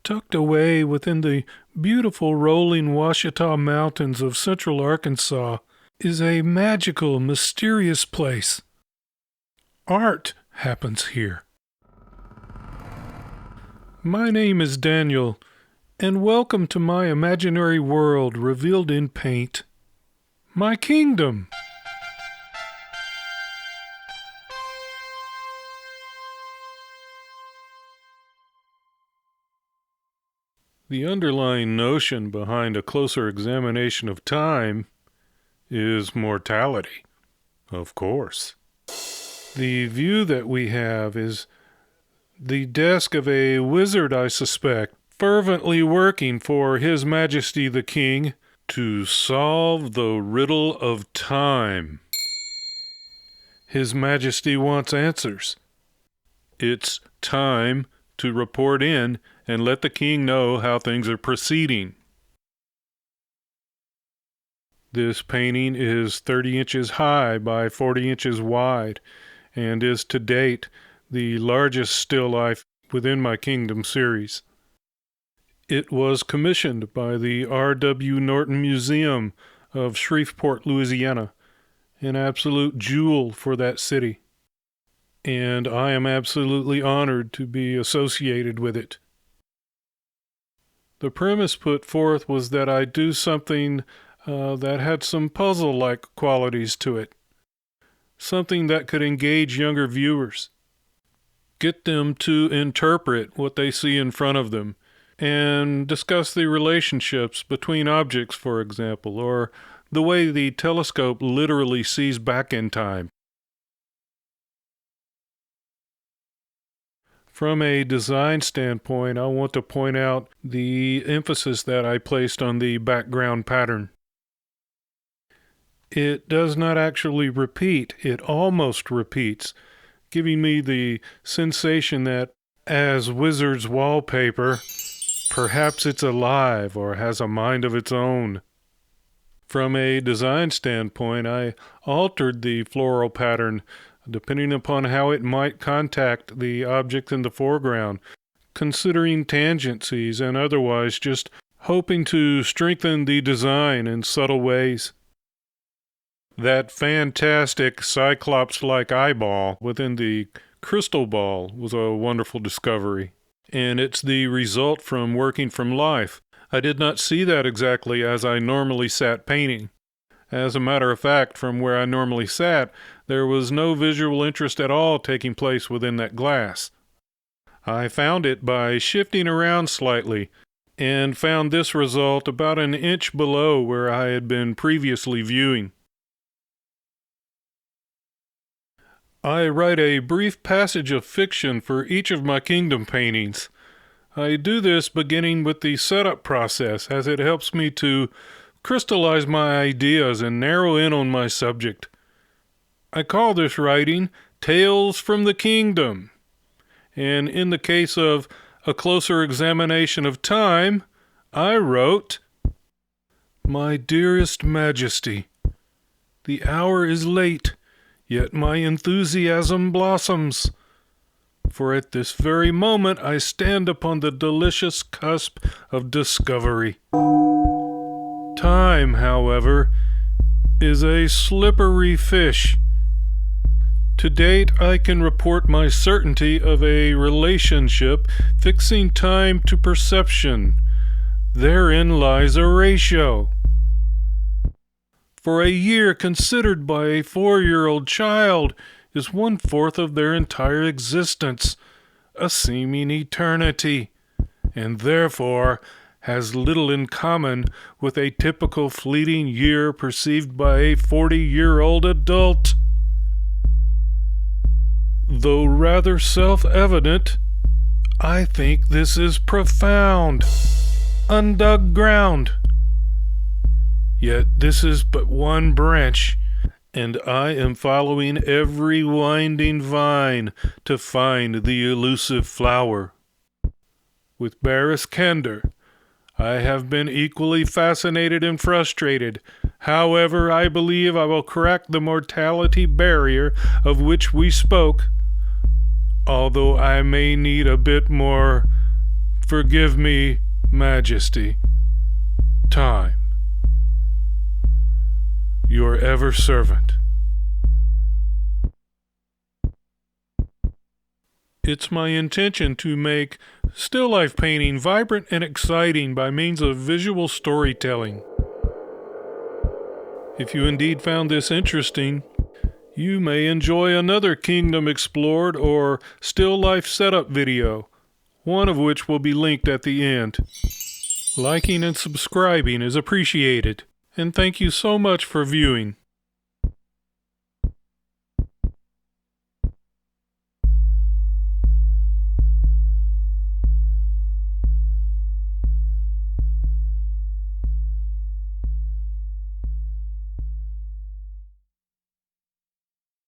tucked away within the beautiful rolling Ouachita Mountains of central Arkansas, is a magical, mysterious place. Art happens here. My name is Daniel, and welcome to my imaginary world revealed in paint. My kingdom. The underlying notion behind a closer examination of time is mortality, of course. The view that we have is the desk of a wizard, I suspect, fervently working for His Majesty the King to solve the riddle of time. His Majesty wants answers. It's time to report in and let the king know how things are proceeding. This painting is 30 inches high by 40 inches wide and is to date the largest still life within my Kingdom series. It was commissioned by the R.W. Norton Museum of Shreveport, Louisiana, an absolute jewel for that city, and I am absolutely honored to be associated with it. The premise put forth was that I do something that had some puzzle-like qualities to it, something that could engage younger viewers, get them to interpret what they see in front of them, and discuss the relationships between objects, for example, or the way the telescope literally sees back in time. From a design standpoint, I want to point out the emphasis that I placed on the background pattern. It does not actually repeat, it almost repeats, giving me the sensation that, as Wizard's wallpaper, perhaps it's alive or has a mind of its own. From a design standpoint, I altered the floral pattern depending upon how it might contact the object in the foreground, considering tangencies and otherwise just hoping to strengthen the design in subtle ways. That fantastic Cyclops-like eyeball within the crystal ball was a wonderful discovery, and it's the result from working from life. I did not see that exactly as I normally sat painting. As a matter of fact, from where I normally sat, there was no visual interest at all taking place within that glass. I found it by shifting around slightly, and found this result about an inch below where I had been previously viewing. I write a brief passage of fiction for each of my Kingdom paintings. I do this beginning with the setup process, as it helps me to crystallize my ideas and narrow in on my subject. I call this writing Tales from the Kingdom, and in the case of a closer examination of time, I wrote, My dearest Majesty, the hour is late, yet my enthusiasm blossoms, for at this very moment I stand upon the delicious cusp of discovery. Time, however, is a slippery fish. To date, I can report my certainty of a relationship fixing time to perception. Therein lies a ratio. For a year considered by a 4-year-old child is 1/4 of their entire existence, a seeming eternity, and therefore has little in common with a typical fleeting year perceived by a 40-year-old adult. Though rather self-evident, I think this is profound, undug ground. Yet this is but one branch, and I am following every winding vine to find the elusive flower. With barest candor, I have been equally fascinated and frustrated. However, I believe I will crack the mortality barrier of which we spoke, although I may need a bit more Forgive me, Majesty. Time. Your ever servant. It's my intention to make still life painting vibrant and exciting by means of visual storytelling. If you indeed found this interesting, you may enjoy another Kingdom Explored or still life setup video, one of which will be linked at the end. Liking and subscribing is appreciated, and thank you so much for viewing.